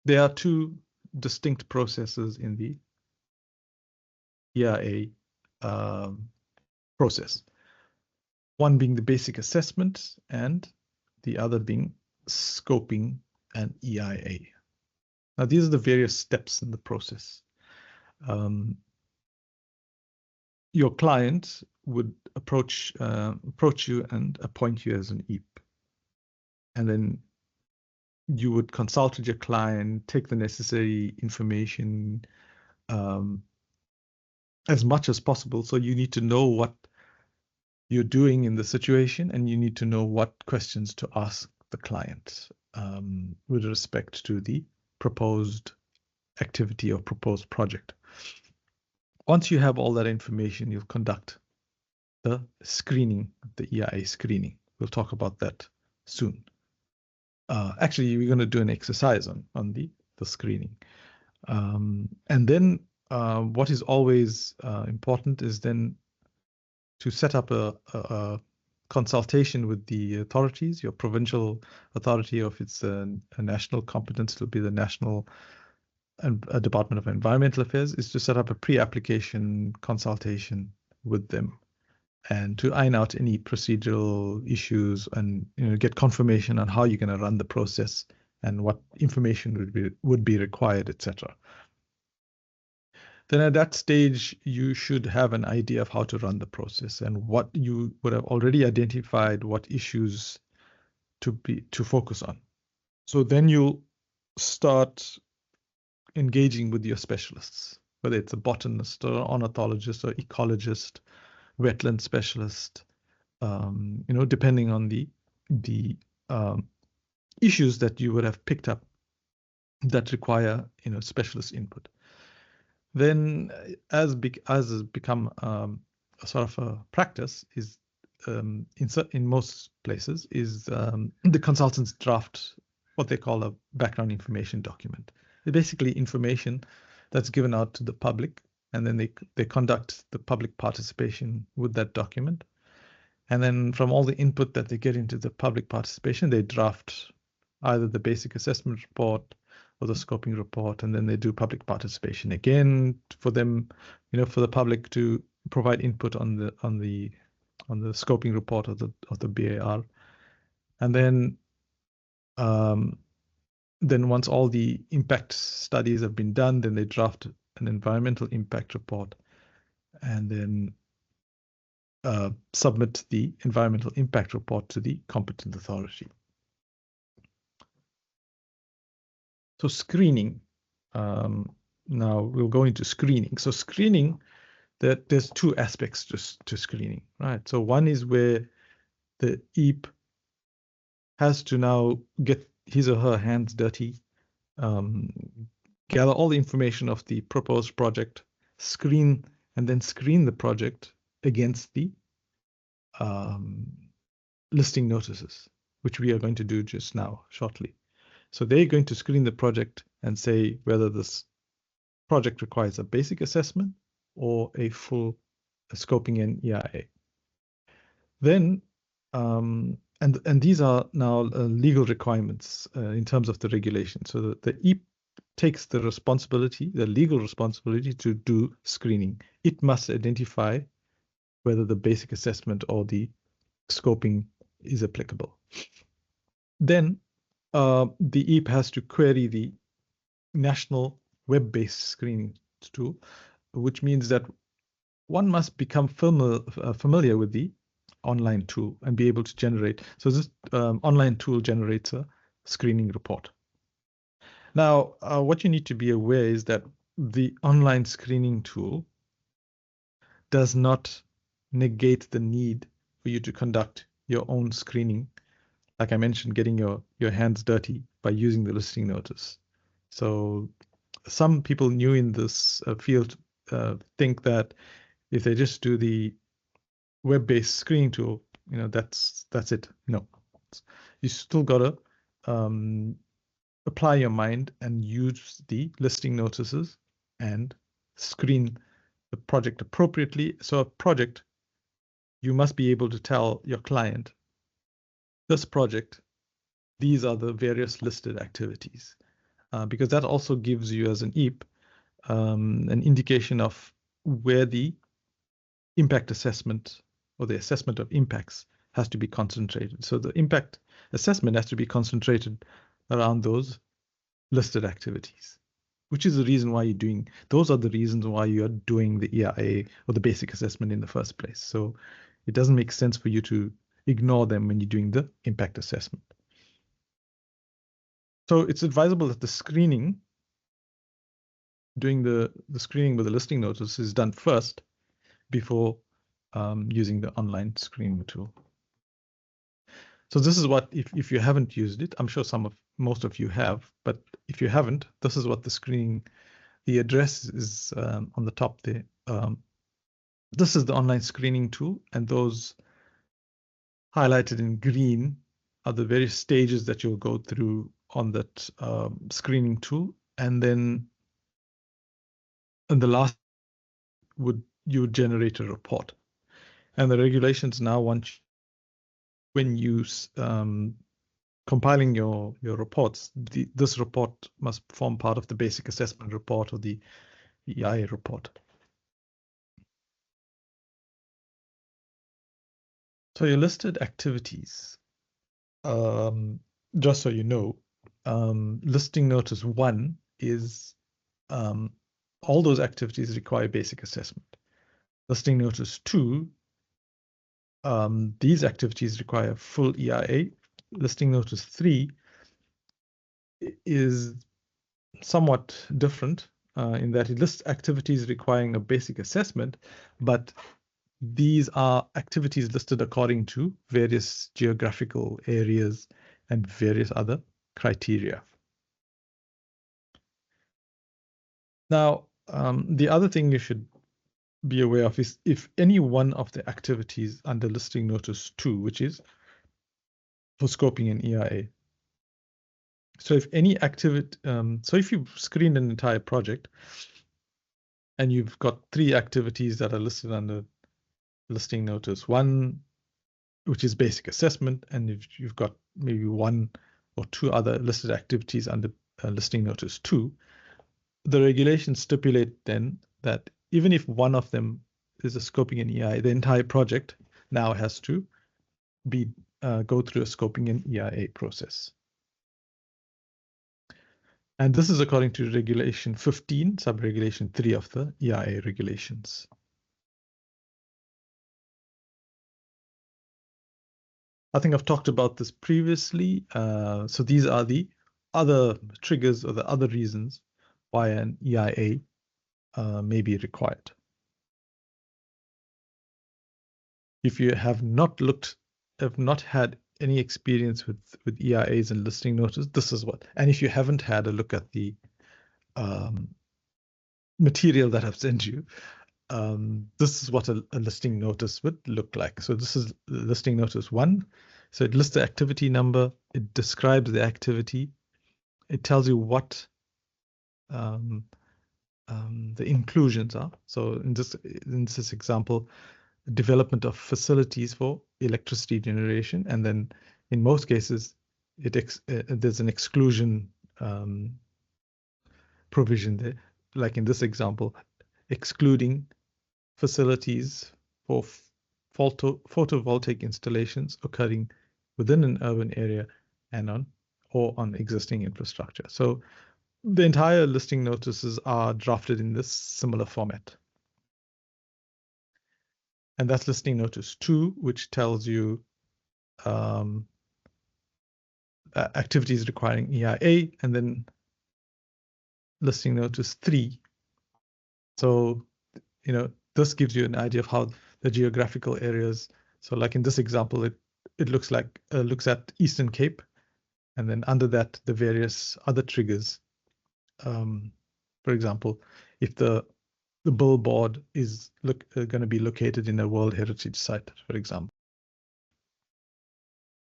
There are two distinct processes in the EIA process. One being the basic assessment and the other being scoping an EIA. Now, these are the various steps in the process. Your client would approach you and appoint you as an EIP. And then you would consult with your client, take the necessary information as much as possible. So you need to know what you're doing in the situation, and you need to know what questions to ask the client with respect to the proposed activity or proposed project. Once you have all that information, you'll conduct the screening, the EIA screening. We'll talk about that soon. Actually, we're going to do an exercise on the screening. And then what is always important is then to set up a consultation with the authorities, your provincial authority, or if it's a national competence, it'll be the National Department of Environmental Affairs, is to set up a pre-application consultation with them and to iron out any procedural issues and get confirmation on how you're going to run the process and what information would be required, etc. Then at that stage, you should have an idea of how to run the process and what you would have already identified what issues to focus on. So then you'll start engaging with your specialists, whether it's a botanist or ornithologist or ecologist, wetland specialist, depending on the issues that you would have picked up that require specialist input. Then, as has become a sort of a practice, is in most places is the consultants draft what they call a background information document. It's basically information that's given out to the public, and then they conduct the public participation with that document. And then from all the input that they get into the public participation, they draft either the basic assessment report or the scoping report, and then they do public participation again for them, for the public to provide input on the scoping report of the BAR. And then once all the impact studies have been done, then they draft an environmental impact report and then submit the environmental impact report to the competent authority. So screening, now we'll go into screening. So screening, there's two aspects to screening, right? So one is where the EIP has to now get his or her hands dirty, gather all the information of the proposed project, screen the project against the listing notices, which we are going to do just now, shortly. So they're going to screen the project and say whether this project requires a basic assessment or a full scoping and EIA. Then, and these are now legal requirements in terms of the regulation. So the EIP takes the responsibility, the legal responsibility to do screening. It must identify whether the basic assessment or the scoping is applicable. Then the EIP has to query the national web-based screening tool, which means that one must become familiar with the online tool and be able to generate. So this online tool generates a screening report. Now, what you need to be aware is that the online screening tool does not negate the need for you to conduct your own screening. Like I mentioned, getting your hands dirty by using the listing notice. So some people new in this field think that if they just do the web-based screening tool, that's it. No, you still gotta apply your mind and use the listing notices and screen the project appropriately. So a project, you must be able to tell your client, this project, these are the various listed activities. because that also gives you as an EAP an indication of where the impact assessment or the assessment of impacts has to be concentrated. So the impact assessment has to be concentrated around those listed activities, which is the reason why those are the reasons why you're doing the EIA or the basic assessment in the first place. So it doesn't make sense for you to ignore them when you're doing the impact assessment. So it's advisable that the screening, doing the screening with the listing notice is done first before using the online screening tool. So this is what, if you haven't used it, I'm sure most of you have, but if you haven't, this is what the screening, the address is on the top there. This is the online screening tool, and those highlighted in green are the various stages that you'll go through on that screening tool. And then in the last you would generate a report. And the regulations now want you, when you compiling your reports, this report must form part of the basic assessment report or the EIA report. So your listed activities, just so you know, listing notice 1 is all those activities require basic assessment. Listing notice 2, these activities require full EIA. Listing notice 3 is somewhat different in that it lists activities requiring a basic assessment, but these are activities listed according to various geographical areas and various other criteria. Now, the other thing you should be aware of is if any one of the activities under listing notice 2, which is for scoping an EIA. So if any activity, so if you've screened an entire project and you've got 3 activities that are listed under listing notice 1, which is basic assessment, and if you've got maybe 1 or 2 other listed activities under listing notice 2, the regulations stipulate then that even if one of them is a scoping an EIA, the entire project now has to be go through a scoping an EIA process. And this is according to Regulation 15, Sub-Regulation 3 of the EIA regulations. I think I've talked about this previously. So these are the other triggers or the other reasons why an EIA may be required. If you have not had any experience with EIAs and listing notice, this is what. And if you haven't had a look at the material that I've sent you, this is what a listing notice would look like. So this is listing notice 1. So it lists the activity number. It describes the activity. It tells you what the inclusions are. So in this example, development of facilities for electricity generation, and then in most cases, there's an exclusion provision there. Like in this example, excluding facilities for photovoltaic installations occurring within an urban area and on existing infrastructure. So the entire listing notices are drafted in this similar format. And that's listing notice 2, which tells you activities requiring EIA, and then listing notice 3. So, this gives you an idea of how the geographical areas. So like in this example, it looks at Eastern Cape, and then under that, the various other triggers. For example, if the billboard is going to be located in a World Heritage Site, for example.